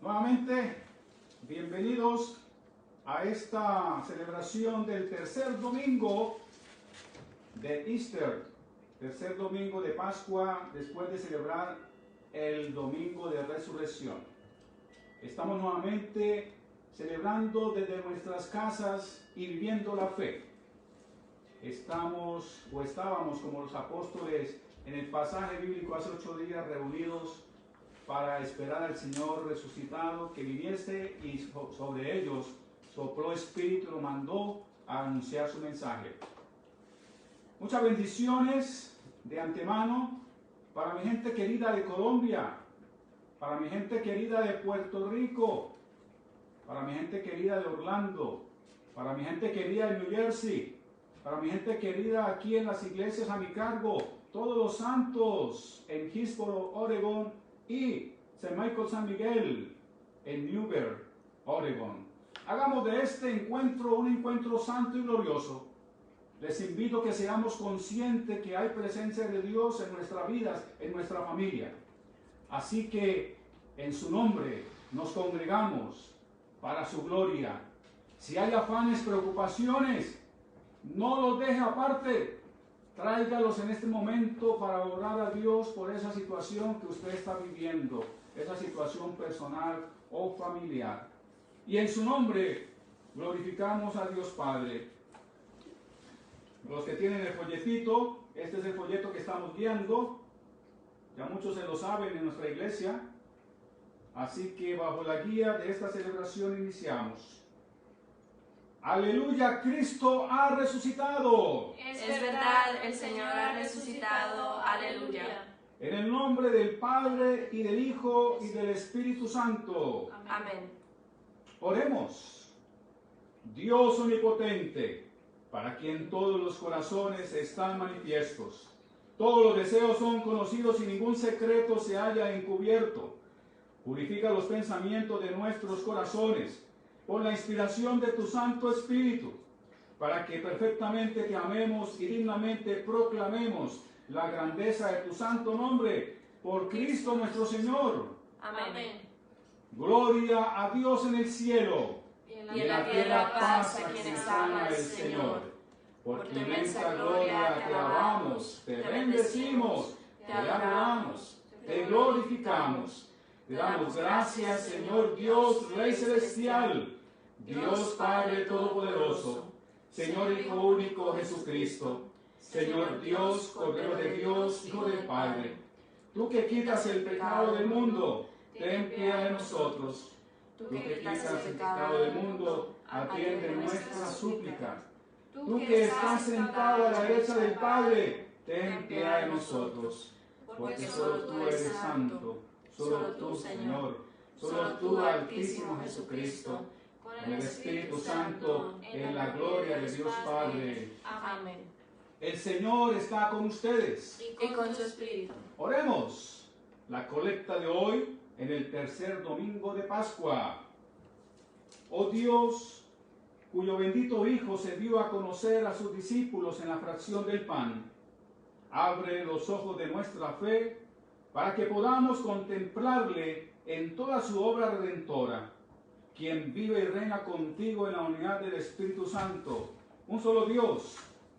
Nuevamente, bienvenidos a esta celebración del tercer domingo de Easter, tercer domingo de Pascua, después de celebrar el domingo de Resurrección. Estamos nuevamente celebrando desde nuestras casas y viviendo la fe. Estábamos, como los apóstoles, en el pasaje bíblico hace 8 días reunidos para esperar al Señor resucitado que viniese, y sobre ellos sopló espíritu y lo mandó a anunciar su mensaje. Muchas bendiciones de antemano para mi gente querida de Colombia, para mi gente querida de Puerto Rico, para mi gente querida de Orlando, para mi gente querida de New Jersey, para mi gente querida aquí en las iglesias a mi cargo, todos los santos en Hillsboro, Oregon, y St. Michael San Miguel en Newberg, Oregon. Hagamos de este encuentro un encuentro santo y glorioso. Les invito a que seamos conscientes que hay presencia de Dios en nuestras vidas, en nuestra familia. Así que en su nombre nos congregamos para su gloria. Si hay afanes, preocupaciones, no los deje aparte. Tráigalos en este momento para orar a Dios por esa situación que usted está viviendo, esa situación personal o familiar. Y en su nombre glorificamos a Dios Padre. Los que tienen el folletito, este es el folleto que estamos guiando. Ya muchos se lo saben en nuestra iglesia. Así que bajo la guía de esta celebración iniciamos. Aleluya, Cristo ha resucitado. Es verdad, el Señor ha resucitado. Aleluya. En el nombre del Padre y del Hijo y del Espíritu Santo. Amén. Oremos. Dios omnipotente, para quien todos los corazones están manifiestos. Todos los deseos son conocidos y ningún secreto se halla encubierto. Purifica los pensamientos de nuestros corazones por la inspiración de tu Santo Espíritu, para que perfectamente te amemos y dignamente proclamemos la grandeza de tu santo nombre, por Cristo nuestro Señor. Amén. Gloria a Dios en el cielo, Y en la tierra paz a quienes ama el Señor. Por tu inmensa gloria te alabamos, te bendecimos, te adoramos, te glorificamos. Te damos gracias, Señor Dios, Rey Celestial, Dios Padre Todopoderoso, Señor Hijo único Jesucristo, Señor Dios, Cordero de Dios, Hijo del Padre. Tú que quitas el pecado del mundo, ten piedad de nosotros. Tú que quitas el pecado del mundo, atiende nuestra súplica. Tú que estás sentado a la derecha del Padre, ten piedad de nosotros. Porque solo tú eres santo, solo tú, Señor, solo tú, Altísimo Jesucristo, con el Espíritu Santo, en la gloria de Dios Padre. Amén. El Señor está con ustedes. Y con su Espíritu. Oremos. La colecta de hoy en el tercer domingo de Pascua. Oh Dios, cuyo bendito Hijo se dio a conocer a sus discípulos en la fracción del pan, abre los ojos de nuestra fe para que podamos contemplarle en toda su obra redentora, quien vive y reina contigo en la unidad del Espíritu Santo, un solo Dios,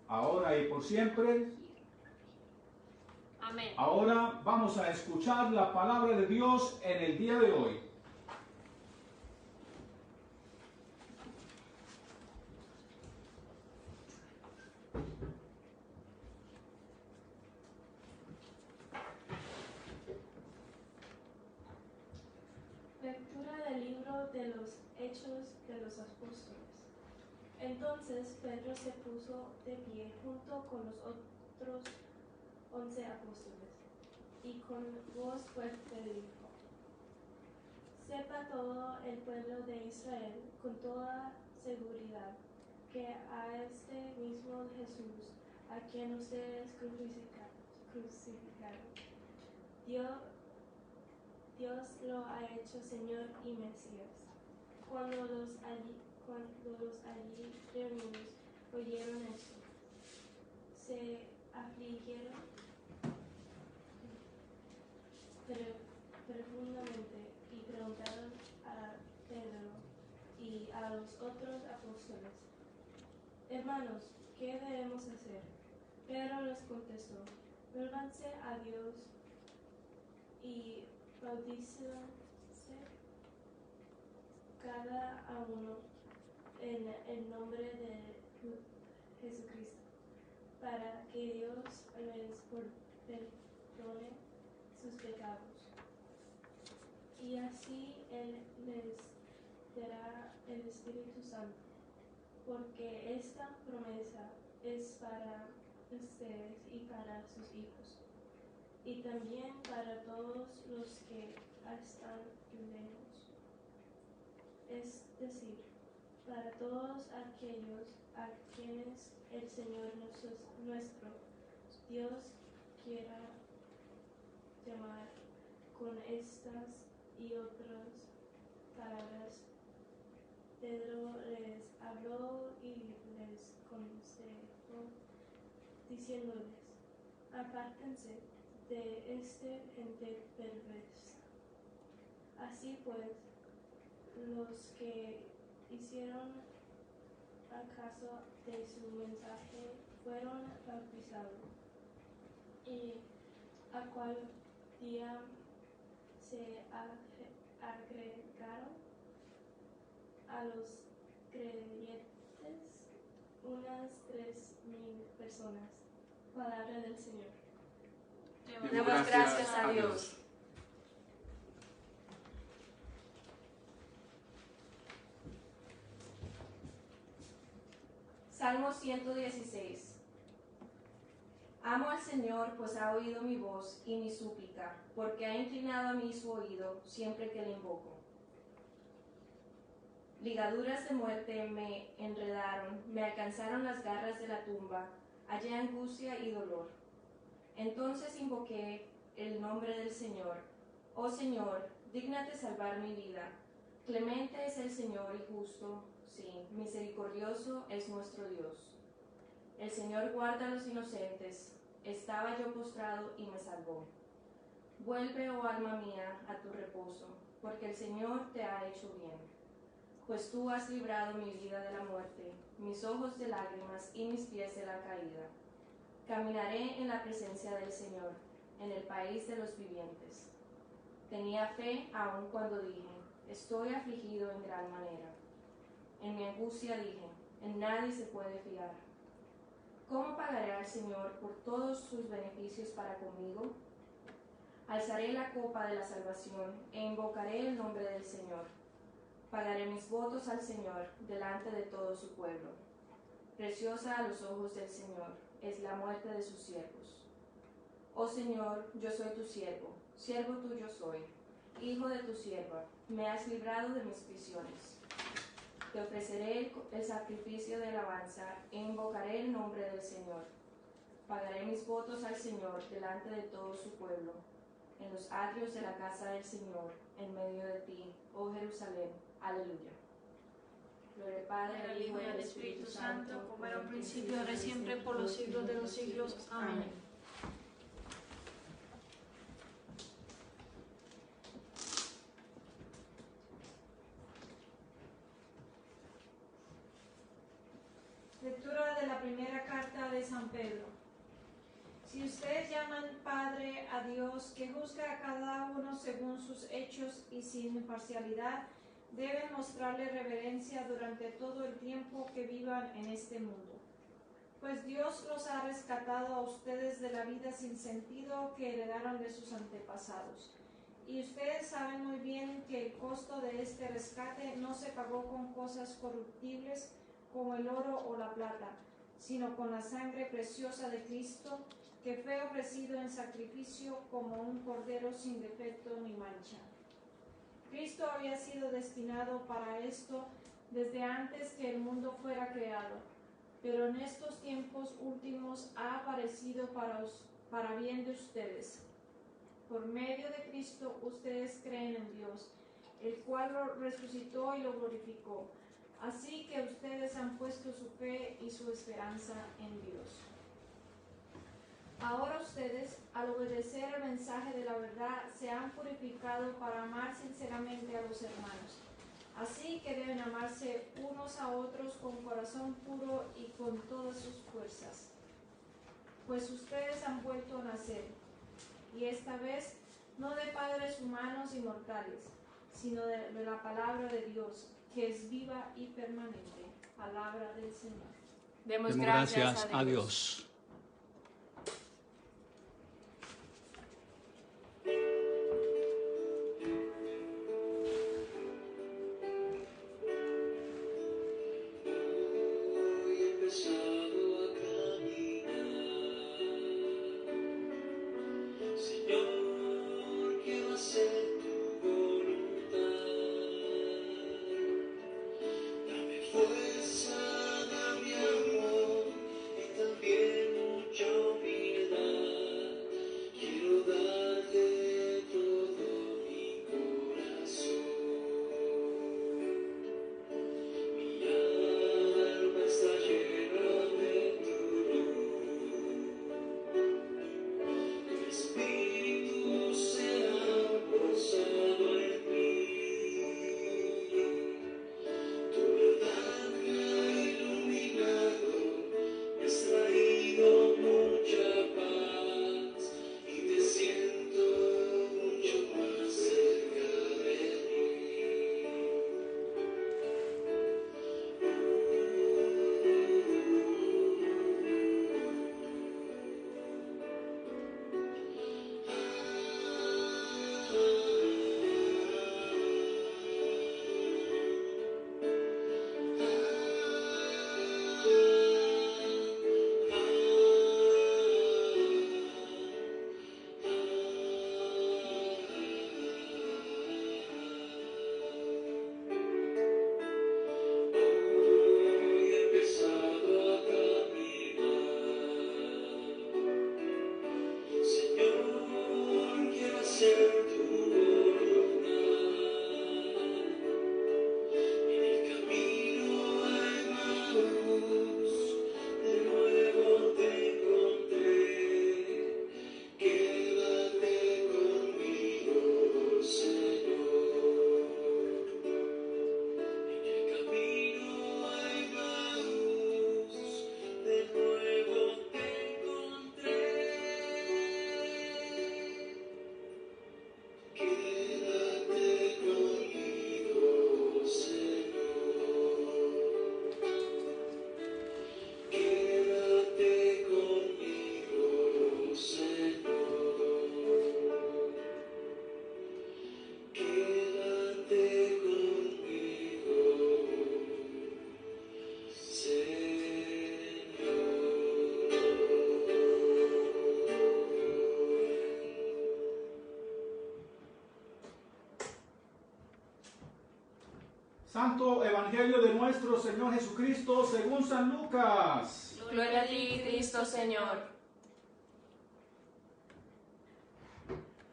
ahora y por siempre. Amén. Ahora vamos a escuchar la palabra de Dios en el día de hoy. Lectura del libro de los Hechos de los Apóstoles. Entonces Pedro se puso de pie junto con los otros 11 apóstoles, y con voz fuerte dijo: Sepa todo el pueblo de Israel con toda seguridad que a este mismo Jesús, a quien ustedes crucificaron, Dios lo ha hecho Señor y Mesías. Cuando los allí reunidos oyeron esto, se afligieron profundamente y preguntaron a los otros apóstoles: Hermanos, ¿qué debemos hacer? Pedro les contestó: vuélvanse a Dios y bautícense cada uno en el nombre de Jesucristo, para que Dios les perdone sus pecados. Y así Él les dará el Espíritu Santo, porque esta promesa es para ustedes y para sus hijos, y también para todos los que están lejos, es decir, para todos aquellos a quienes el Señor nuestro Dios quiera llamar. Con estas y otras palabras, Pedro les habló y les aconsejó, diciéndoles: apártense de esta gente perversa. Así pues, los que hicieron caso de su mensaje fueron bautizados, y a cual día se agregaron a los creyentes unas 3,000 personas. Palabra del Señor. Demos gracias a Dios. Salmo 116. Amo al Señor, pues ha oído mi voz y mi súplica, porque ha inclinado a mí su oído siempre que le invoco. Ligaduras de muerte me enredaron, me alcanzaron las garras de la tumba, hallé angustia y dolor. Entonces invoqué el nombre del Señor. Oh Señor, dígnate salvar mi vida. Clemente es el Señor y justo, sí, misericordioso es nuestro Dios. El Señor guarda a los inocentes. Estaba yo postrado y me salvó. Vuelve, oh alma mía, a tu reposo, porque el Señor te ha hecho bien. Pues tú has librado mi vida de la muerte, mis ojos de lágrimas y mis pies de la caída. Caminaré en la presencia del Señor, en el país de los vivientes. Tenía fe aun cuando dije: estoy afligido en gran manera. En mi angustia dije: en nadie se puede fiar. ¿Cómo pagaré al Señor por todos sus beneficios para conmigo? Alzaré la copa de la salvación e invocaré el nombre del Señor. Pagaré mis votos al Señor delante de todo su pueblo. Preciosa a los ojos del Señor es la muerte de sus siervos. Oh Señor, yo soy tu siervo, siervo tuyo soy, hijo de tu sierva, me has librado de mis prisiones. Te ofreceré el sacrificio de alabanza e invocaré el nombre del Señor. Pagaré mis votos al Señor delante de todo su pueblo, en los atrios de la casa del Señor, en medio de ti, oh Jerusalén. Aleluya. Gloria al Padre, al Hijo y al Espíritu Santo, como era un principio, ahora y siempre, por los siglos de los siglos. Amén. Lectura de la primera carta de San Pedro. Si ustedes llaman Padre a Dios, que juzga a cada uno según sus hechos y sin parcialidad, deben mostrarle reverencia durante todo el tiempo que vivan en este mundo. Pues Dios los ha rescatado a ustedes de la vida sin sentido que heredaron de sus antepasados. Y ustedes saben muy bien que el costo de este rescate no se pagó con cosas corruptibles como el oro o la plata, sino con la sangre preciosa de Cristo, que fue ofrecido en sacrificio como un cordero sin defecto ni mancha. Cristo había sido destinado para esto desde antes que el mundo fuera creado, pero en estos tiempos últimos ha aparecido para bien de ustedes. Por medio de Cristo ustedes creen en Dios, el cual lo resucitó y lo glorificó. Así que ustedes han puesto su fe y su esperanza en Dios. Ahora ustedes, al obedecer el mensaje de la verdad, se han purificado para amar sinceramente a los hermanos. Así que deben amarse unos a otros con corazón puro y con todas sus fuerzas. Pues ustedes han vuelto a nacer, y esta vez no de padres humanos y mortales, sino de la palabra de Dios, que es viva y permanente. Palabra del Señor. Demos Demos gracias gracias a Dios. Santo Evangelio de nuestro Señor Jesucristo según San Lucas. Gloria a ti, Cristo Señor.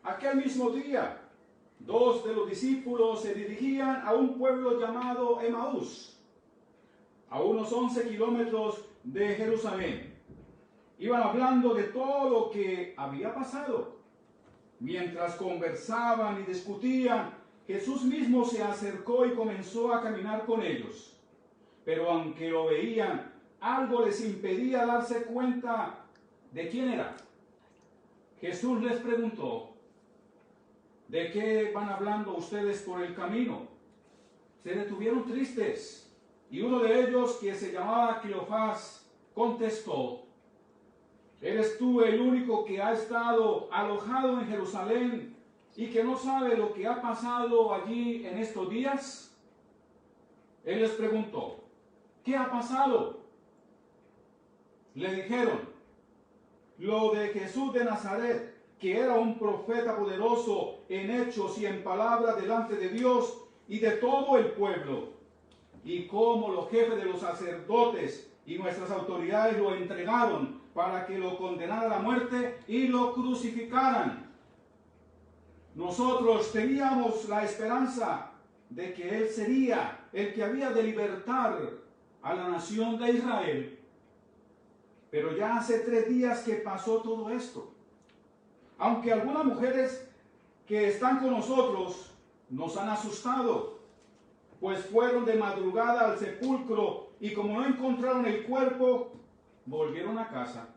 Aquel mismo día, 2 de los discípulos se dirigían a un pueblo llamado Emaús, a unos 11 kilómetros de Jerusalén. Iban hablando de todo lo que había pasado. Mientras conversaban y discutían, Jesús mismo se acercó y comenzó a caminar con ellos. Pero aunque lo veían, algo les impedía darse cuenta de quién era. Jesús les preguntó: ¿de qué van hablando ustedes por el camino? Se detuvieron tristes, y uno de ellos, que se llamaba Cleofás, contestó: ¿eres tú el único que ha estado alojado en Jerusalén y que no sabe lo que ha pasado allí en estos días? Él les preguntó: ¿qué ha pasado? Le dijeron: lo de Jesús de Nazaret, que era un profeta poderoso en hechos y en palabras delante de Dios y de todo el pueblo, y cómo los jefes de los sacerdotes y nuestras autoridades lo entregaron para que lo condenaran a la muerte y lo crucificaran. Nosotros teníamos la esperanza de que Él sería el que había de libertar a la nación de Israel. Pero ya hace 3 días que pasó todo esto. Aunque algunas mujeres que están con nosotros nos han asustado. pues fueron de madrugada al sepulcro y como no encontraron el cuerpo, volvieron a casa.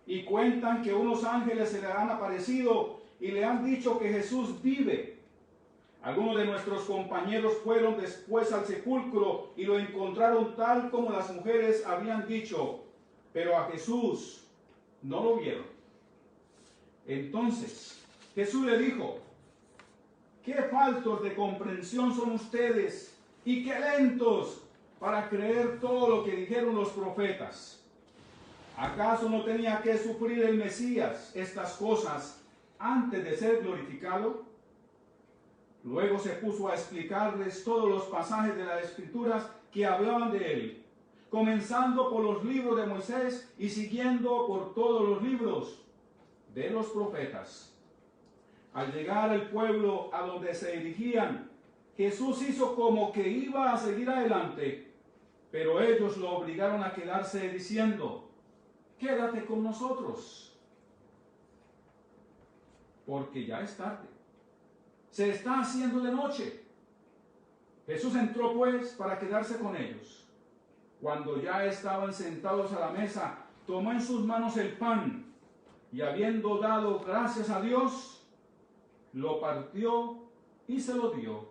Y cuentan que unos ángeles se le han aparecido y le han dicho que Jesús vive. Algunos de nuestros compañeros fueron después al sepulcro y lo encontraron tal como las mujeres habían dicho, pero a Jesús no lo vieron. Entonces Jesús le dijo: qué faltos de comprensión son ustedes y qué lentos para creer todo lo que dijeron los profetas. ¿Acaso no tenía que sufrir el Mesías estas cosas antes de ser glorificado? Luego se puso a explicarles todos los pasajes de las Escrituras que hablaban de él, comenzando por los libros de Moisés y siguiendo por todos los libros de los profetas. Al llegar al pueblo a donde se dirigían, Jesús hizo como que iba a seguir adelante, pero ellos lo obligaron a quedarse diciendo: quédate con nosotros, porque ya es tarde. Se está haciendo de noche. Jesús entró pues para quedarse con ellos. Cuando ya estaban sentados a la mesa, tomó en sus manos el pan y habiendo dado gracias a Dios, lo partió y se lo dio.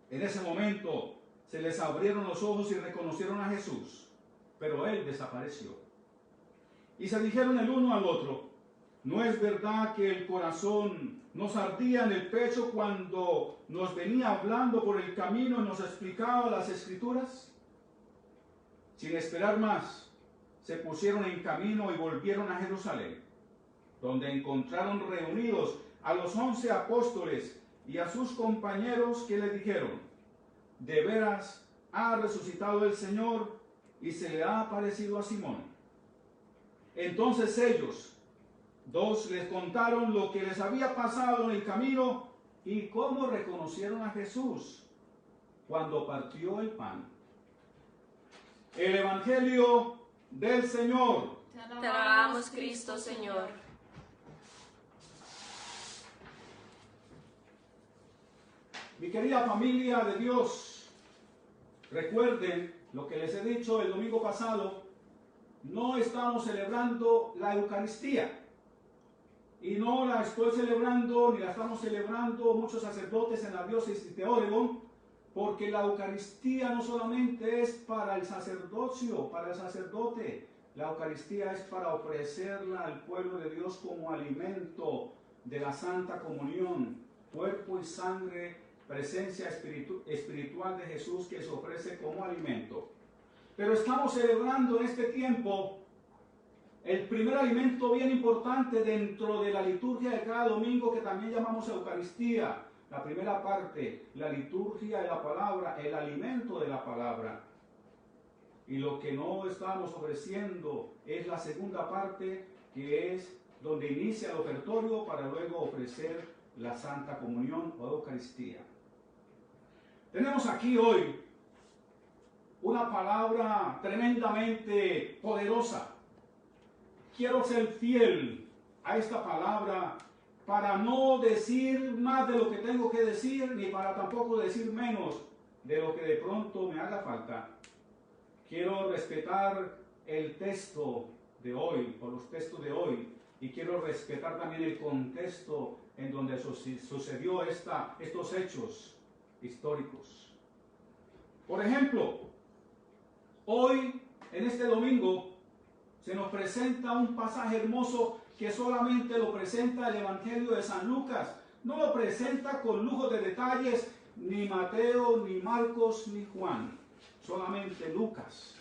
En ese momento se les abrieron los ojos y reconocieron a Jesús, pero él desapareció. Y se dijeron el uno al otro: ¿no es verdad que el corazón nos ardía en el pecho cuando nos venía hablando por el camino y nos explicaba las Escrituras? Sin esperar más, se pusieron en camino y volvieron a Jerusalén, donde encontraron reunidos a los 11 apóstoles y a sus compañeros, que le dijeron: de veras ha resucitado el Señor y se le ha aparecido a Simón. Entonces ellos dos les contaron lo que les había pasado en el camino y cómo reconocieron a Jesús cuando partió el pan. El Evangelio del Señor. Te alabamos, Cristo Señor. Mi querida familia de Dios, recuerden lo que les he dicho el domingo pasado. No estamos celebrando la Eucaristía. Y no la estoy celebrando, ni la estamos celebrando muchos sacerdotes en la diócesis de Oregón, porque la Eucaristía no solamente es para el sacerdocio, para el sacerdote. La Eucaristía es para ofrecerla al pueblo de Dios como alimento de la Santa Comunión, cuerpo y sangre, presencia espiritual de Jesús que se ofrece como alimento. Pero estamos celebrando en este tiempo el primer alimento bien importante dentro de la liturgia de cada domingo, que también llamamos Eucaristía. La primera parte, la liturgia de la palabra, el alimento de la palabra. Y lo que no estamos ofreciendo es la segunda parte, que es donde inicia el ofertorio para luego ofrecer la Santa Comunión o Eucaristía. Tenemos aquí hoy una palabra tremendamente poderosa. Quiero ser fiel a esta palabra para no decir más de lo que tengo que decir, ni para tampoco decir menos de lo que de pronto me haga falta. Quiero respetar el texto de hoy, o los textos de hoy, y quiero respetar también el contexto en donde sucedió estos hechos históricos. Por ejemplo, hoy, en este domingo, se nos presenta un pasaje hermoso que solamente lo presenta el Evangelio de San Lucas. No lo presenta con lujo de detalles ni Mateo, ni Marcos, ni Juan. Solamente Lucas.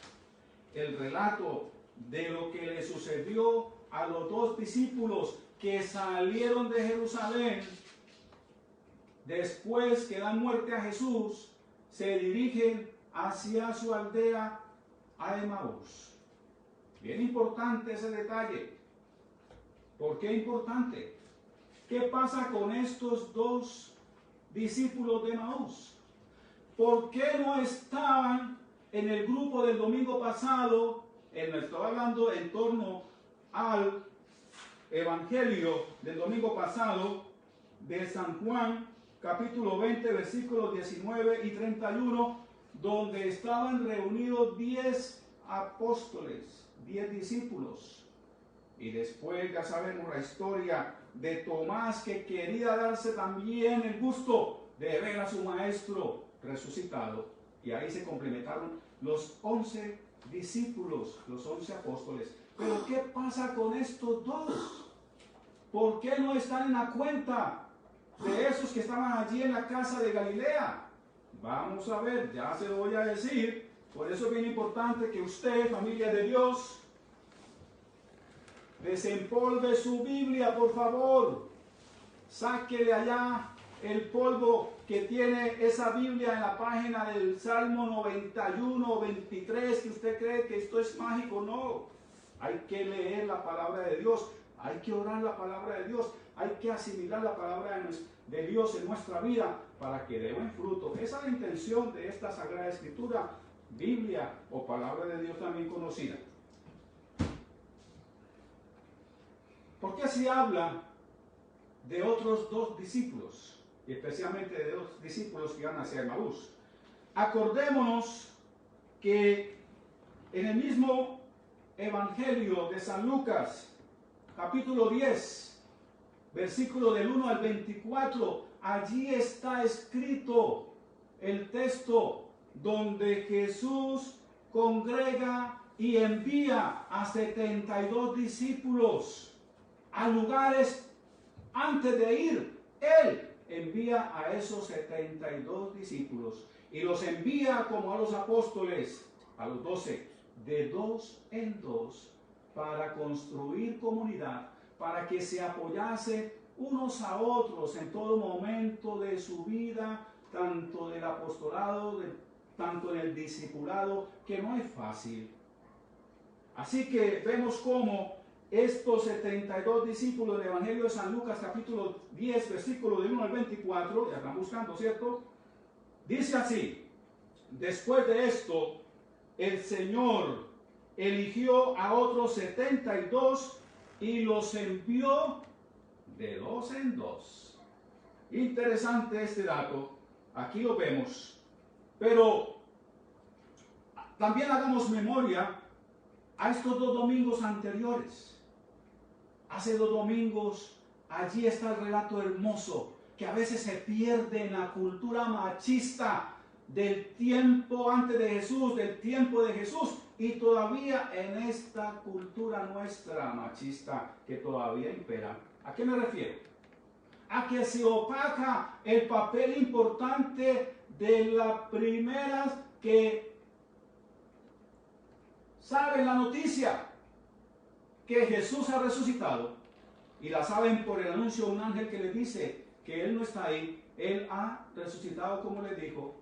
El relato de lo que le sucedió a los dos discípulos que salieron de Jerusalén después que dan muerte a Jesús, se dirigen hacia su aldea a Emaús. Bien importante ese detalle. ¿Por qué importante? ¿Qué pasa con estos dos discípulos de Emaús? ¿Por qué no estaban en el grupo del domingo pasado? Estoy hablando en torno al Evangelio del domingo pasado de San Juan, capítulo 20, versículos 19 y 31, donde estaban reunidos 10 apóstoles, 10 discípulos. Y después ya sabemos la historia de Tomás, que quería darse también el gusto de ver a su maestro resucitado. Y ahí se complementaron los 11 discípulos, los 11 apóstoles. Pero ¿qué pasa con estos dos? ¿Por qué no están en la cuenta de esos que estaban allí en la casa de Galilea? Vamos a ver, ya se lo voy a decir. Por eso es bien importante que usted, familia de Dios, desempolve su Biblia, por favor. Sáquele allá el polvo que tiene esa Biblia en la página del Salmo 91 o 23, que usted cree que esto es mágico. No, hay que leer la palabra de Dios, hay que orar la palabra de Dios, hay que asimilar la palabra de Dios en nuestra vida para que dé buen fruto. Esa es la intención de esta Sagrada Escritura, Biblia o palabra de Dios también conocida. ¿Por qué se habla de otros dos discípulos? Y especialmente de dos discípulos que iban hacia Emaús. Acordémonos que en el mismo Evangelio de San Lucas, capítulo 10, versículo del 1 al 24, allí está escrito el texto donde Jesús congrega y envía a 72 discípulos a lugares. Antes de ir, Él envía a esos 72 discípulos y los envía como a los apóstoles, a los 12, de dos en dos, para construir comunidad, para que se apoyase unos a otros en todo momento de su vida, tanto del apostolado, tanto en el discipulado, que no es fácil. Así que vemos cómo estos 72 discípulos del Evangelio de San Lucas, capítulo 10, versículo del 1 al 24, ya están buscando, ¿cierto? Dice así: después de esto, el Señor eligió a otros 72 y los envió de dos en dos. Interesante este dato, aquí lo vemos, pero también hagamos memoria a estos dos domingos anteriores. Hace 2 domingos, allí está el relato hermoso que a veces se pierde en la cultura machista del tiempo antes de Jesús, del tiempo de Jesús, y todavía en esta cultura nuestra machista que todavía impera. ¿A qué me refiero? A que se opaca el papel importante de las primeras que saben la noticia que Jesús ha resucitado, y la saben por el anuncio de un ángel que les dice que Él no está ahí, Él ha resucitado como les dijo.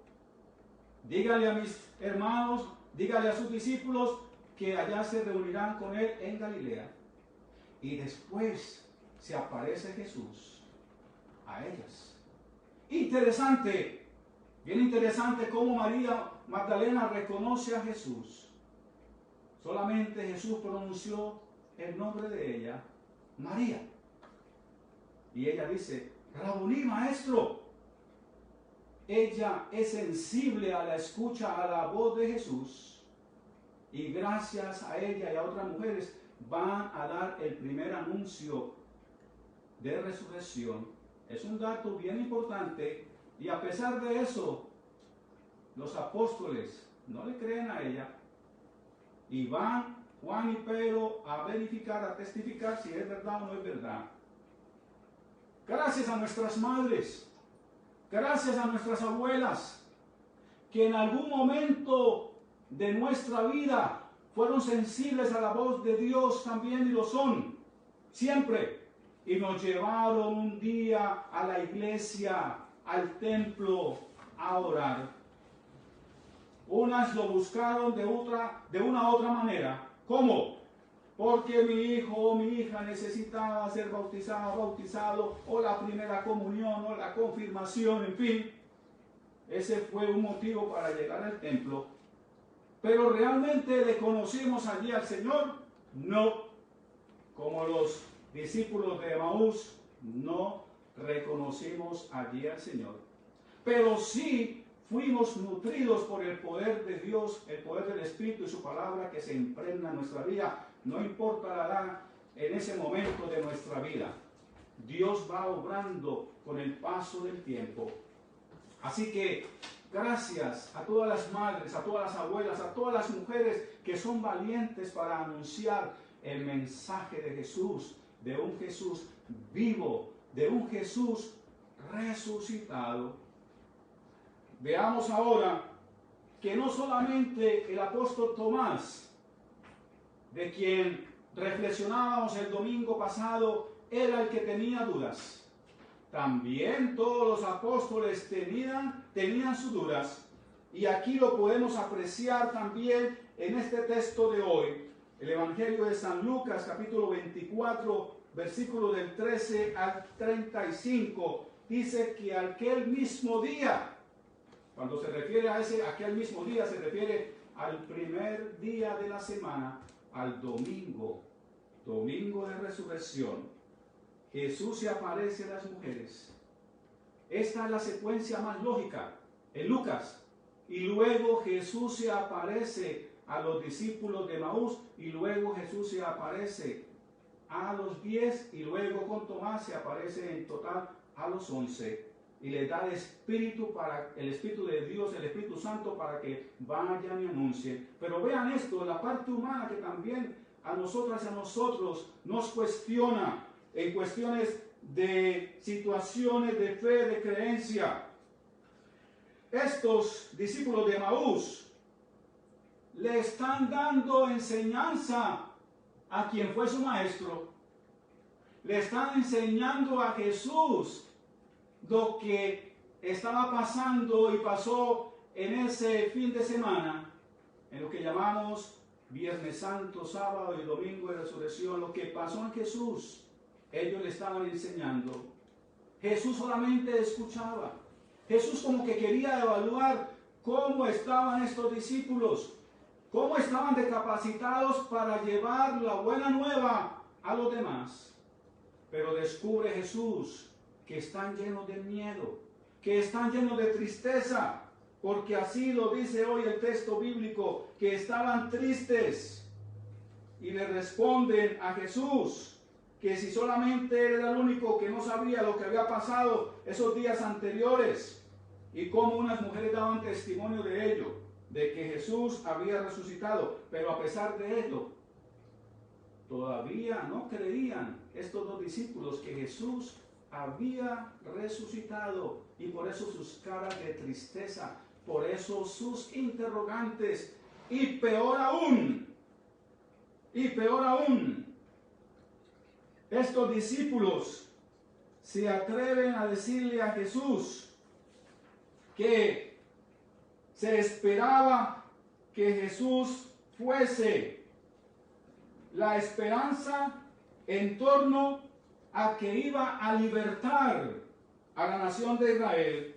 Dígale a mis hermanos, dígale a sus discípulos que allá se reunirán con Él en Galilea. Y después se aparece Jesús a ellas. Interesante, bien interesante cómo María Magdalena reconoce a Jesús. Solamente Jesús pronunció el nombre de ella, María. Y ella dice: Rabuní, maestro. Ella es sensible a la escucha, a la voz de Jesús. Y gracias a ella y a otras mujeres van a dar el primer anuncio de resurrección. Es un dato bien importante. Y a pesar de eso, los apóstoles no le creen a ella. Y van Juan y Pedro a verificar, a testificar si es verdad o no es verdad. Gracias a nuestras madres, gracias a nuestras abuelas, que en algún momento de nuestra vida fueron sensibles a la voz de Dios también, y lo son, siempre. Y nos llevaron un día a la iglesia, al templo, a orar. Unas lo buscaron de una u otra manera. ¿Cómo? Porque mi hijo o mi hija necesitaba ser bautizado, o la primera comunión, o la confirmación, en fin. Ese fue un motivo para llegar al templo. Pero realmente le conocimos allí al Señor, no. Como los discípulos de Emaús, no reconocimos allí al Señor. Pero sí fuimos nutridos por el poder de Dios, el poder del Espíritu y su palabra que se impregna en nuestra vida. No importa la edad en ese momento de nuestra vida. Dios va obrando con el paso del tiempo. Así que gracias a todas las madres, a todas las abuelas, a todas las mujeres que son valientes para anunciar el mensaje de Jesús, de un Jesús vivo, de un Jesús resucitado. Veamos ahora que no solamente el apóstol Tomás, de quien reflexionábamos el domingo pasado, era el que tenía dudas. También todos los apóstoles tenían sus dudas. Y aquí lo podemos apreciar también en este texto de hoy. El Evangelio de San Lucas, capítulo 24, versículo del 13 al 35, dice que aquel mismo día, cuando se refiere a aquel mismo día, se refiere al primer día de la semana, al domingo de resurrección. Jesús se aparece a las mujeres. Esta es la secuencia más lógica en Lucas. Y luego Jesús se aparece a los discípulos de Maús, y luego Jesús se aparece a los 10, y luego con Tomás se aparece en total a los 11. Y les da el Espíritu de Dios, el Espíritu Santo, para que vayan y anuncien. Pero vean esto, la parte humana que también a nosotras y a nosotros nos cuestiona en cuestiones de situaciones de fe, de creencia. Estos discípulos de Maús le están dando enseñanza a quien fue su maestro. Le están enseñando a Jesús lo que estaba pasando y pasó en ese fin de semana, en lo que llamamos Viernes Santo, sábado y domingo de resurrección, lo que pasó en Jesús. Ellos le estaban enseñando. Jesús solamente escuchaba. Jesús como que quería evaluar cómo estaban estos discípulos, cómo estaban capacitados para llevar la buena nueva a los demás. Pero descubre Jesús que están llenos de miedo, que están llenos de tristeza, porque así lo dice hoy el texto bíblico, que estaban tristes. Y le responden a Jesús que si solamente él era el único que no sabía lo que había pasado esos días anteriores, y cómo unas mujeres daban testimonio de ello, de que Jesús había resucitado. Pero a pesar de ello, todavía no creían estos dos discípulos que Jesús había resucitado, y por eso sus caras de tristeza, por eso sus interrogantes, y peor aún, estos discípulos se atreven a decirle a Jesús que se esperaba que Jesús fuese la esperanza en torno a que iba a libertar a la nación de Israel.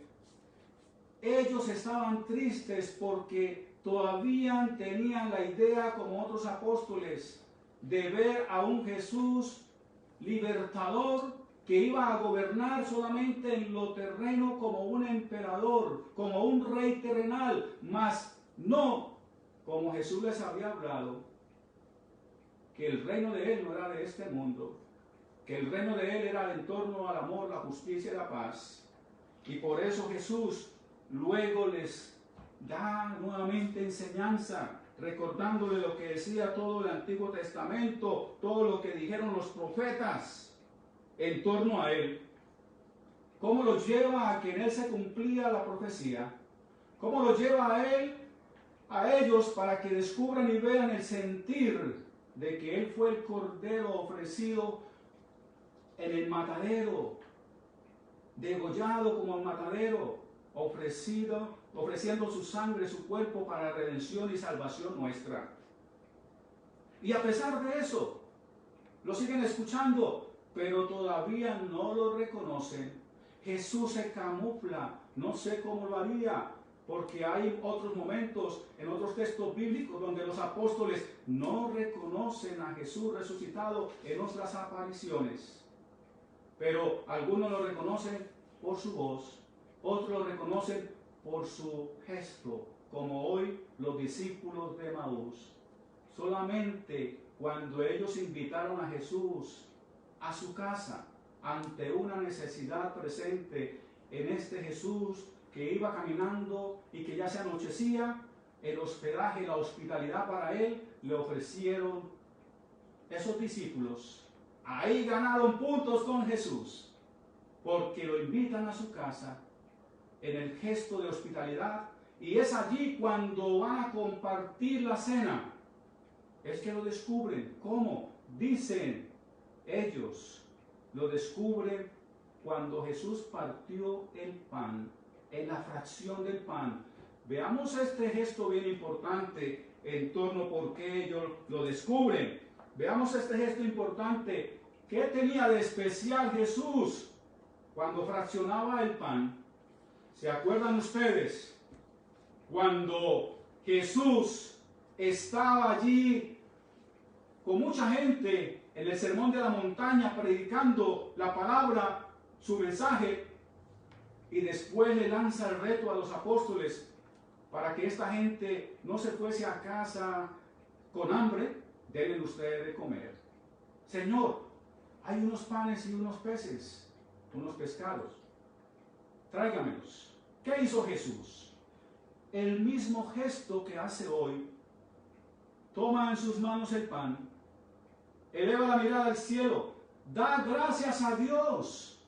Ellos estaban tristes porque todavía tenían la idea, como otros apóstoles, de ver a un Jesús libertador que iba a gobernar solamente en lo terreno como un emperador, como un rey terrenal, mas no como Jesús les había hablado, que el reino de él no era de este mundo, que el reino de él era en torno al amor, la justicia y la paz. Y por eso Jesús luego les da nuevamente enseñanza, recordándole lo que decía todo el Antiguo Testamento, todo lo que dijeron los profetas en torno a él. Cómo los lleva a que en él se cumplía la profecía. Cómo los lleva a ellos para que descubran y vean el sentir de que él fue el cordero ofrecido en el matadero, degollado como el matadero, ofreciendo su sangre, su cuerpo para redención y salvación nuestra. Y a pesar de eso, lo siguen escuchando, pero todavía no lo reconocen. Jesús se camufla, no sé cómo lo haría, porque hay otros momentos en otros textos bíblicos donde los apóstoles no reconocen a Jesús resucitado en otras apariciones. pero algunos lo reconocen por su voz, otros lo reconocen por su gesto, como hoy los discípulos de Emaús. Solamente cuando ellos invitaron a Jesús a su casa, ante una necesidad presente en este Jesús que iba caminando y que ya se anochecía, el hospedaje, la hospitalidad para él, le ofrecieron esos discípulos. Ahí ganaron puntos con Jesús, porque lo invitan a su casa en el gesto de hospitalidad, y es allí cuando van a compartir la cena. Es que lo descubren. ¿Cómo? Dicen ellos, lo descubren cuando Jesús partió el pan, en la fracción del pan. Veamos este gesto bien importante en torno a por qué ellos lo descubren. Veamos este gesto importante. ¿Qué tenía de especial Jesús cuando fraccionaba el pan? ¿Se acuerdan ustedes? Cuando Jesús estaba allí con mucha gente en el sermón de la montaña predicando la palabra, su mensaje, y después le lanza el reto a los apóstoles para que esta gente no se fuese a casa con hambre, denle ustedes de comer. Señor, hay unos panes y unos peces, unos pescados, tráigamelos. ¿Qué hizo Jesús? El mismo gesto que hace hoy. Toma en sus manos el pan, eleva la mirada al cielo, da gracias a Dios,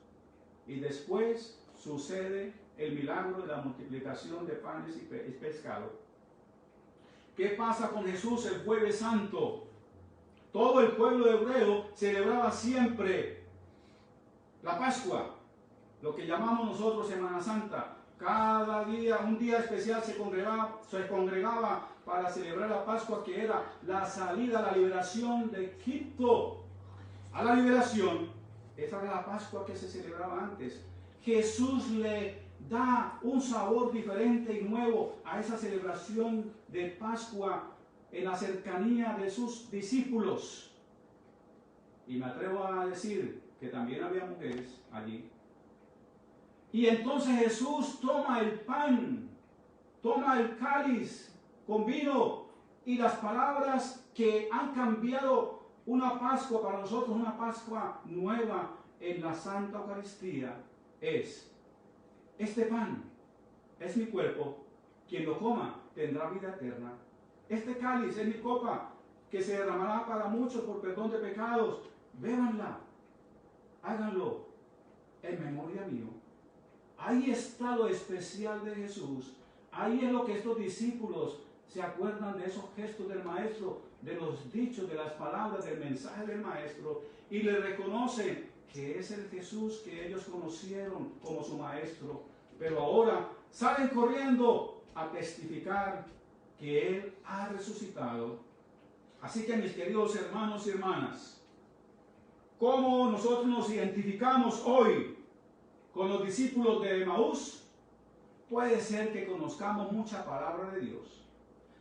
y después sucede el milagro de la multiplicación de panes y pescado. ¿Qué pasa con Jesús el Jueves Santo? Todo el pueblo hebreo celebraba siempre la Pascua, lo que llamamos nosotros Semana Santa. Cada día, un día especial se congregaba para celebrar la Pascua, que era la salida, la liberación de Egipto. A la liberación, esa era la Pascua que se celebraba antes. Jesús le da un sabor diferente y nuevo a esa celebración de Pascua en la cercanía de sus discípulos. Y me atrevo a decir que también había mujeres allí. Y entonces Jesús toma el pan, toma el cáliz con vino, y las palabras que han cambiado una Pascua para nosotros, una Pascua nueva en la Santa Eucaristía, es: este pan es mi cuerpo, quien lo coma tendrá vida eterna. Este cáliz es mi copa, que se derramará para muchos por perdón de pecados. Bébanla, háganlo en memoria mío. Ahí está lo especial de Jesús. Ahí es lo que estos discípulos se acuerdan de esos gestos del Maestro, de los dichos, de las palabras, del mensaje del Maestro, y le reconocen que es el Jesús que ellos conocieron como su Maestro. Pero ahora salen corriendo a testificar que Él ha resucitado. Así que, mis queridos hermanos y hermanas, ¿cómo nosotros nos identificamos hoy con los discípulos de Emaús? Puede ser que conozcamos mucha palabra de Dios,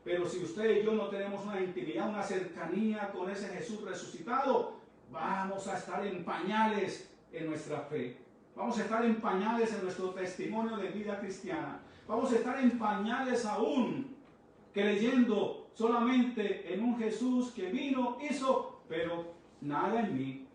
pero si usted y yo no tenemos una intimidad, una cercanía con ese Jesús resucitado, vamos a estar en pañales en nuestra fe. Vamos a estar en pañales en nuestro testimonio de vida cristiana. Vamos a estar en pañales aún, creyendo solamente en un Jesús que vino, hizo, pero nada en mí.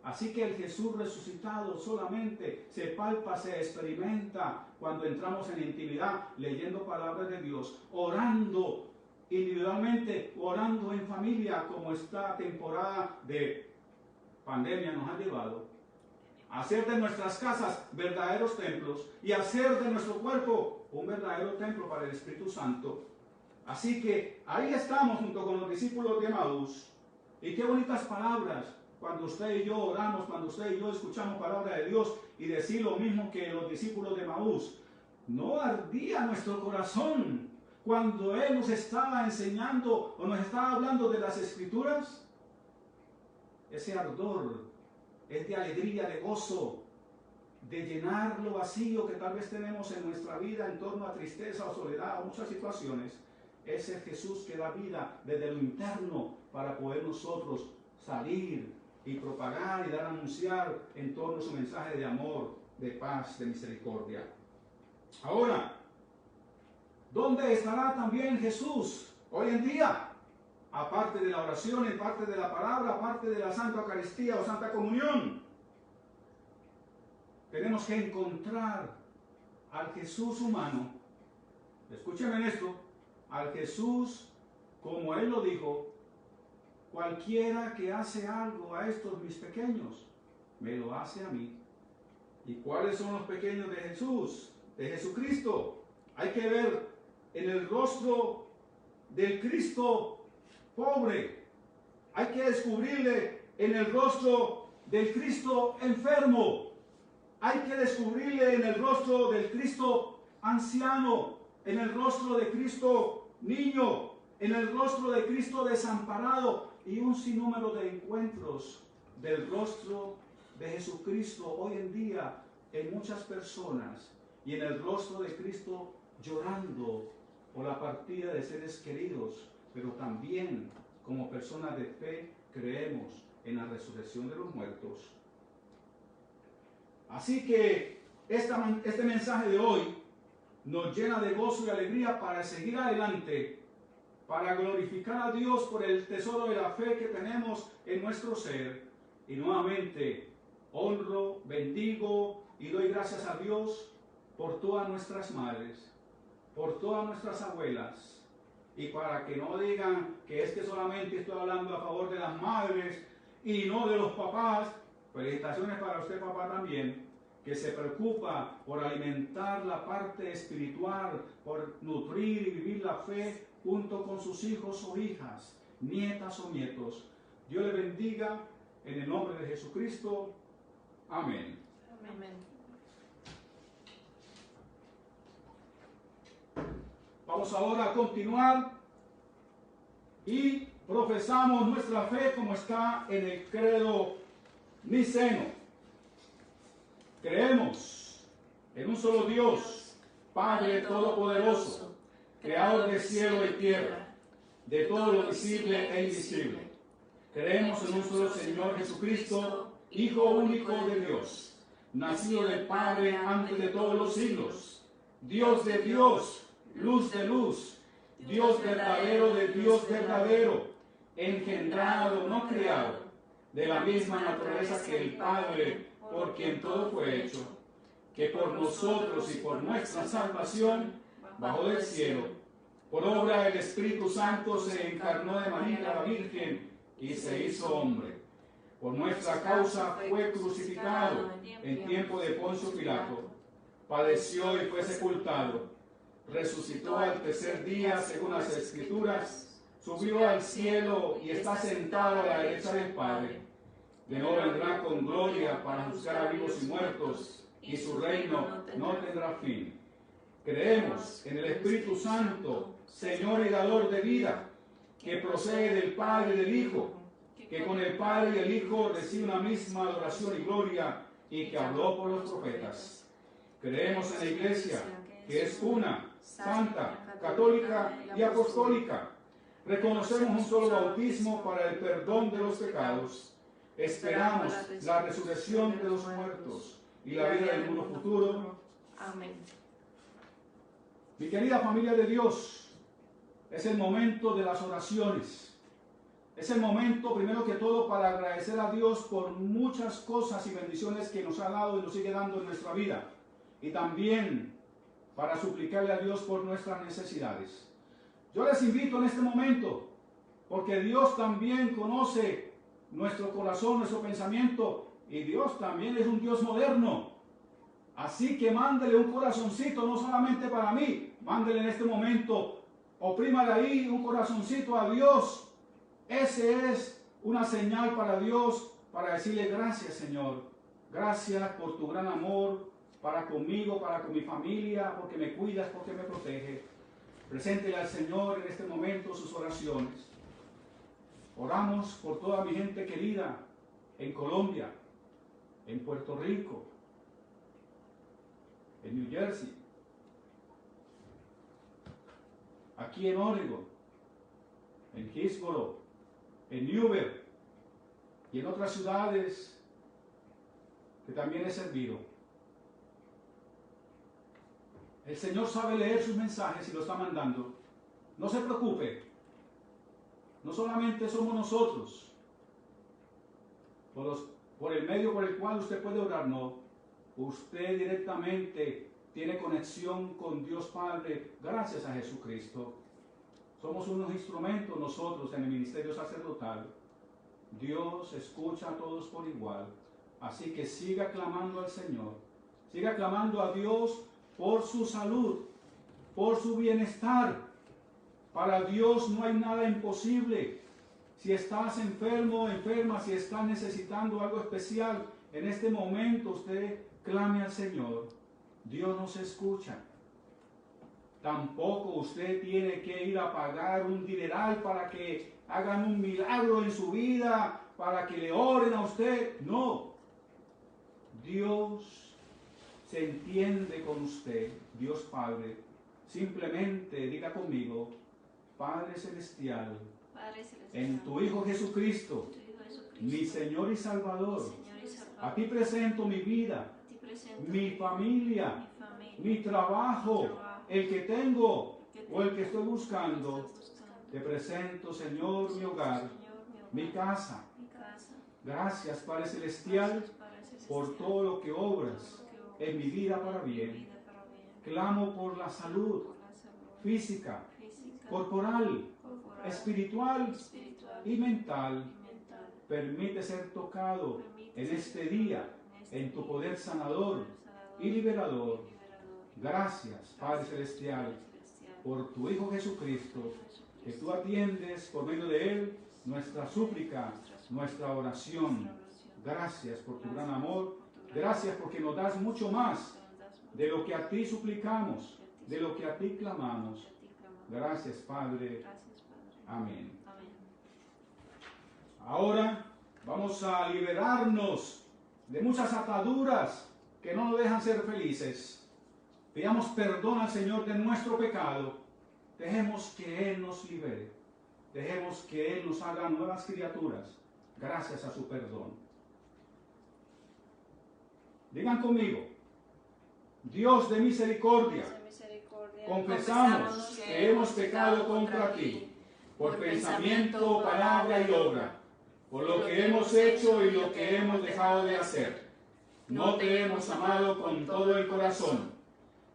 Así que el Jesús resucitado solamente se palpa, se experimenta cuando entramos en intimidad, leyendo palabras de Dios, orando individualmente, orando en familia, como esta temporada de pandemia nos ha llevado. Hacer de nuestras casas verdaderos templos y hacer de nuestro cuerpo un verdadero templo para el Espíritu Santo. Así que ahí estamos junto con los discípulos de Emaús. Y qué bonitas palabras cuando usted y yo oramos, cuando usted y yo escuchamos palabra de Dios y decir lo mismo que los discípulos de Emaús. ¿No ardía nuestro corazón cuando Él nos estaba enseñando o nos estaba hablando de las Escrituras? Ese ardor es de alegría, de gozo, de llenar lo vacío que tal vez tenemos en nuestra vida en torno a tristeza o soledad o muchas situaciones. Es el Jesús que da vida desde lo interno para poder nosotros salir y propagar y dar a anunciar en torno a su mensaje de amor, de paz, de misericordia. Ahora, ¿dónde estará también Jesús hoy en día? Aparte de la oración, en parte de la palabra, aparte de la Santa Eucaristía o Santa Comunión. Tenemos que encontrar al Jesús humano. Escúchenme en esto. Al Jesús, como Él lo dijo, cualquiera que hace algo a estos mis pequeños, me lo hace a mí. ¿Y cuáles son los pequeños de Jesús? De Jesucristo. Hay que ver en el rostro del Cristo pobre. Hay que descubrirle en el rostro del Cristo enfermo. Hay que descubrirle en el rostro del Cristo anciano, en el rostro de Cristo niño, en el rostro de Cristo desamparado y un sinnúmero de encuentros del rostro de Jesucristo hoy en día en muchas personas y en el rostro de Cristo llorando por la partida de seres queridos, pero también como personas de fe creemos en la resurrección de los muertos. Así que este mensaje de hoy nos llena de gozo y alegría para seguir adelante, para glorificar a Dios por el tesoro de la fe que tenemos en nuestro ser. Y nuevamente honro, bendigo y doy gracias a Dios por todas nuestras madres, por todas nuestras abuelas. Y para que no digan que es que solamente estoy hablando a favor de las madres y no de los papás, felicitaciones para usted, papá, también, que se preocupa por alimentar la parte espiritual, por nutrir y vivir la fe junto con sus hijos o hijas, nietas o nietos. Dios le bendiga en el nombre de Jesucristo. Amén. Amén. Vamos ahora a continuar y profesamos nuestra fe como está en el credo niceno. Creemos en un solo Dios, Padre Todopoderoso, Creador de cielo y tierra, de todo lo visible e invisible. Creemos en un solo Señor Jesucristo, Hijo único de Dios, nacido del Padre antes de todos los siglos, Dios de Dios, luz de luz, Dios verdadero de Dios verdadero, engendrado, no creado, de la misma naturaleza que el Padre, por quien todo fue hecho, que por nosotros y por nuestra salvación bajó del cielo, por obra del Espíritu Santo se encarnó de María la Virgen y se hizo hombre. Por nuestra causa fue crucificado en tiempo de Poncio Pilato, padeció y fue sepultado, resucitó al tercer día según las Escrituras, subió al cielo y está sentado a la derecha del Padre. De nuevo vendrá con gloria para juzgar a vivos y muertos, y su reino no tendrá fin. Creemos en el Espíritu Santo, Señor y dador de vida, que procede del Padre y del Hijo, que con el Padre y el Hijo recibe una misma adoración y gloria, y que habló por los profetas. Creemos en la Iglesia, que es una, santa, católica y apostólica. Reconocemos un solo bautismo para el perdón de los pecados. Esperamos la resurrección de los muertos y la vida del mundo futuro. Amén. Mi querida familia de Dios, es el momento de las oraciones. Es el momento, primero que todo, para agradecer a Dios por muchas cosas y bendiciones que nos ha dado y nos sigue dando en nuestra vida. Y también para suplicarle a Dios por nuestras necesidades. Yo les invito en este momento, porque Dios también conoce nuestro corazón, nuestro pensamiento, y Dios también es un Dios moderno. Así que mándele un corazoncito, no solamente para mí, mándele en este momento, oprímale ahí un corazoncito a Dios. Ese es una señal para Dios, para decirle gracias, Señor. Gracias por tu gran amor para conmigo, para con mi familia, porque me cuidas, porque me protege. Preséntele al Señor en este momento sus oraciones. Oramos por toda mi gente querida en Colombia, en Puerto Rico, en New Jersey, aquí en Oregon, en Hillsborough, en Newberg, y en otras ciudades que también he servido. El Señor sabe leer sus mensajes y lo está mandando. No se preocupe. No solamente somos nosotros, por el medio por el cual usted puede orar, no. Usted directamente tiene conexión con Dios Padre gracias a Jesucristo. Somos unos instrumentos nosotros en el ministerio sacerdotal. Dios escucha a todos por igual. Así que siga clamando al Señor. Siga clamando a Dios por su salud, por su bienestar. Para Dios no hay nada imposible. Si estás enfermo o enferma, si estás necesitando algo especial, en este momento usted clame al Señor. Dios nos escucha. Tampoco usted tiene que ir a pagar un dineral para que hagan un milagro en su vida, para que le oren a usted. No. Dios se entiende con usted, Dios Padre. Simplemente diga conmigo, Padre Celestial, en tu Hijo Jesucristo, mi Señor y Salvador, a ti presento mi vida, mi familia, mi trabajo, el que tengo o el que estoy buscando. Te presento, Señor, mi hogar, mi casa. Gracias, Padre Celestial, por todo lo que obras en mi vida para bien. Clamo por la salud física, corporal, espiritual y mental. Permite ser tocado en este día en tu poder sanador y liberador. Gracias, Padre Celestial, por tu Hijo Jesucristo, que tú atiendes por medio de Él nuestra súplica, nuestra oración. Gracias por tu gran amor. Gracias porque nos das mucho más de lo que a ti suplicamos, de lo que a ti clamamos. Gracias, Padre. Amén. Ahora vamos a liberarnos de muchas ataduras que no nos dejan ser felices. Pidamos perdón al Señor de nuestro pecado. Dejemos que Él nos libere. Dejemos que Él nos haga nuevas criaturas gracias a su perdón. Digan conmigo, Dios de misericordia, confesamos que hemos pecado contra ti, por pensamiento, palabra y obra, por lo que hemos hecho y lo que hemos dejado de hacer. No te hemos amado con todo el corazón,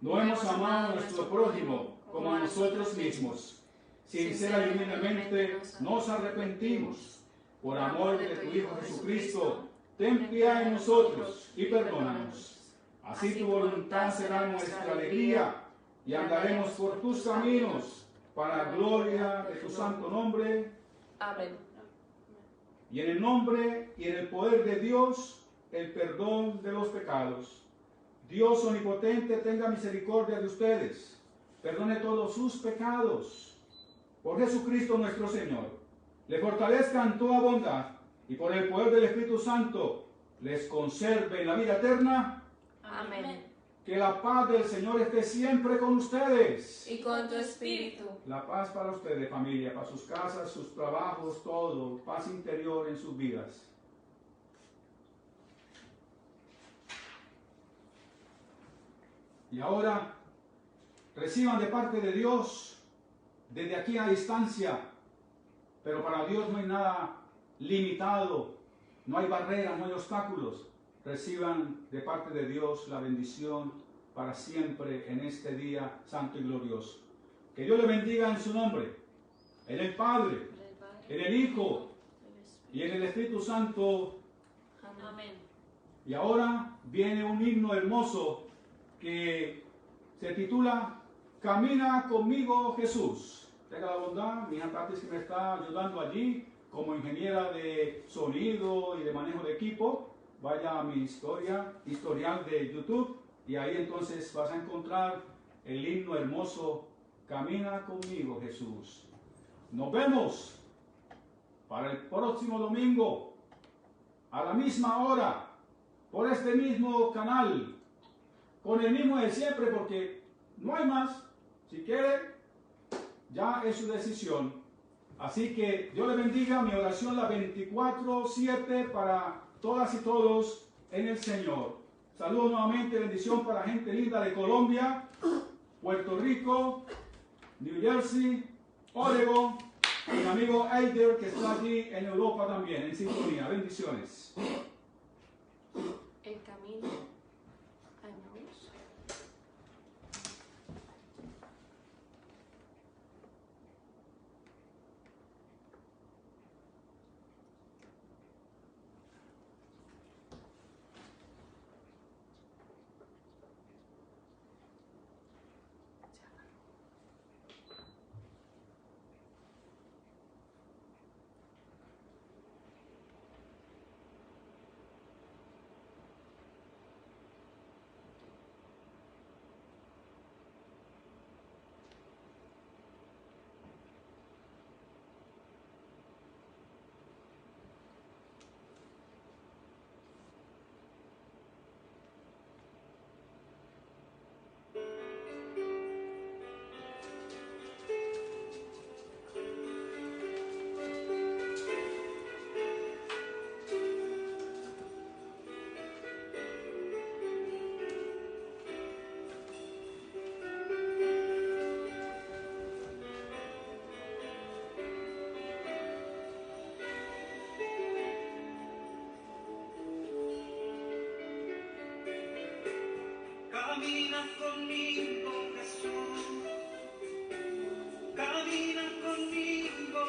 no hemos amado a nuestro prójimo como a nosotros mismos. Sincera y humildemente nos arrepentimos. Por amor de tu Hijo Jesucristo, ten piedad de nosotros y perdónanos. Así tu voluntad será nuestra alegría y andaremos por tus caminos para la gloria de tu santo nombre. Amén. Y en el nombre y en el poder de Dios, el perdón de los pecados. Dios omnipotente tenga misericordia de ustedes. Perdone todos sus pecados. Por Jesucristo nuestro Señor. Le fortalezca en toda bondad y por el poder del Espíritu Santo les conserve en la vida eterna. Amén. Que la paz del Señor esté siempre con ustedes. Y con tu espíritu. La paz para ustedes, familia, para sus casas, sus trabajos, todo. Paz interior en sus vidas. Y ahora, reciban de parte de Dios, desde aquí a distancia, pero para Dios no hay nada limitado, no hay barreras, no hay obstáculos. Reciban de parte de Dios la bendición para siempre en este día santo y glorioso. Que Dios le bendiga en su nombre, en el Padre, en el Hijo y en el Espíritu Santo. Amén. Y ahora viene un himno hermoso que se titula Camina conmigo Jesús. Tenga la bondad, mi hija Tatis, que me está ayudando allí como ingeniera de sonido y de manejo de equipo. Vaya a mi historial de YouTube, y ahí entonces vas a encontrar el himno hermoso Camina conmigo Jesús. Nos vemos para el próximo domingo a la misma hora por este mismo canal, con el mismo de siempre, porque no hay más. Si quiere, ya es su decisión. Así que Dios les bendiga. Mi oración la 24/7 para todas y todos en el Señor. Saludos nuevamente, bendición para gente linda de Colombia, Puerto Rico, New Jersey, Oregon, y mi amigo Eider que está allí en Europa también, en sintonía. Bendiciones. El camino a Emmaús. Camina conmigo, Jesús, camina conmigo,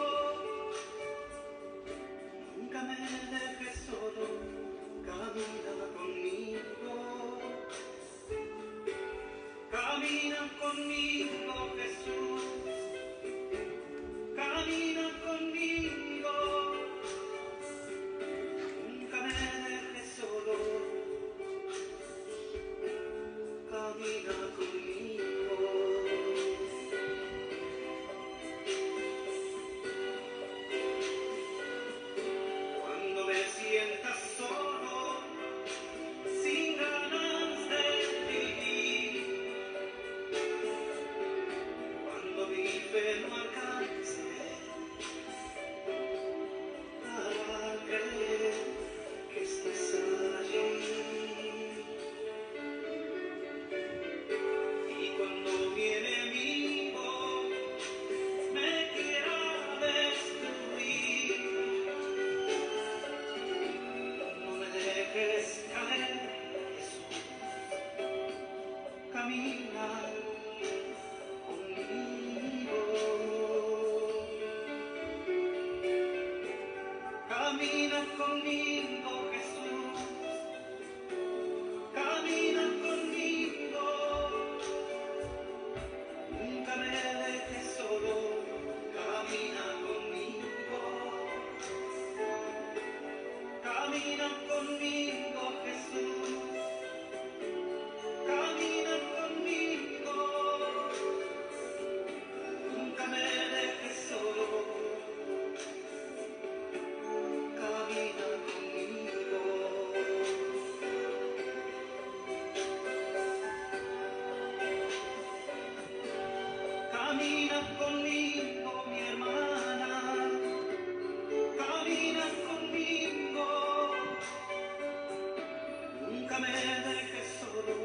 nunca me dejes solo, camina conmigo, camina conmigo, Jesús, camina conmigo, nunca me dejes solo. Camina conmigo. Cuando me sientas solo, sin ganas de vivir, cuando mi fe no alcance para creer que estás allí. Cuando mi enemigo me quiera destruir, no me dejes caer, Jesús, camina conmigo, camina conmigo, Jesús, camina conmigo. Nunca me dejes solo, camina conmigo, camina conmigo, Jesús, camina conmigo, nunca me dejes solo, camina conmigo. Camina conmigo, mi hermana, camina conmigo, nunca me dejes solo,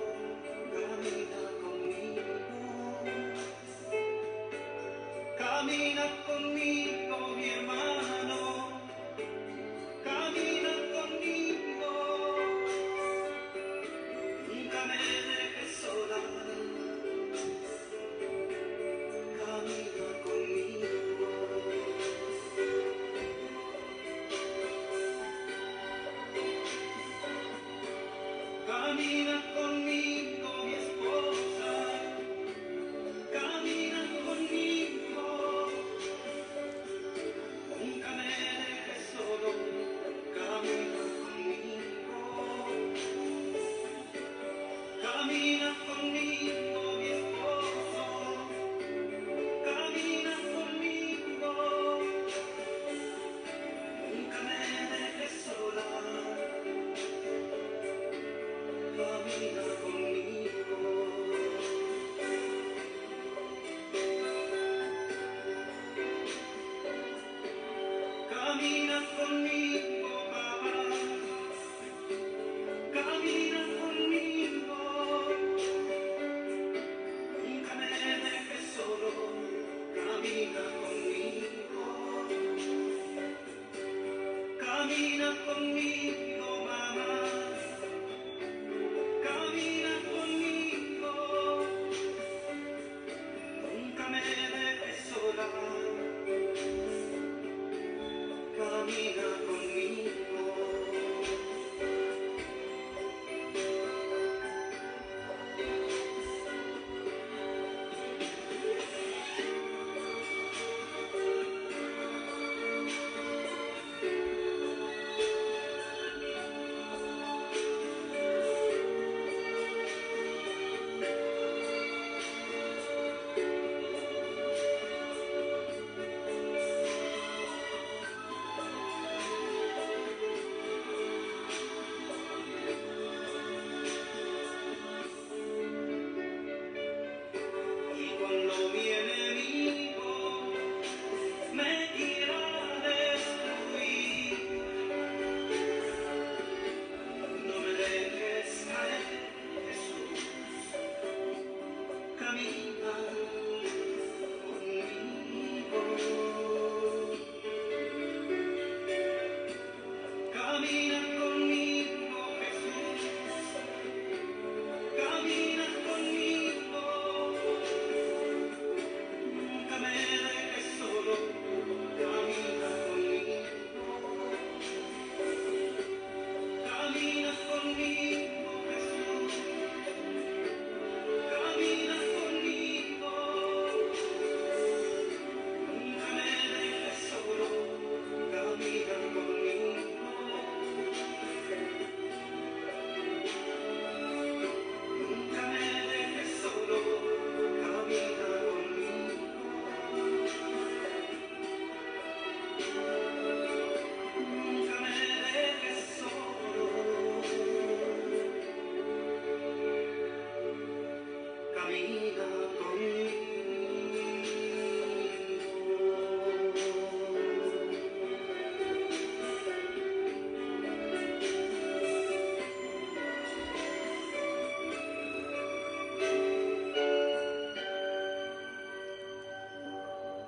camina conmigo, camina conmigo, mi hermano, camina conmigo, nunca me dejes sola. Camina conmigo, camina conmigo, mi esposa, camina conmigo, nunca conmigo.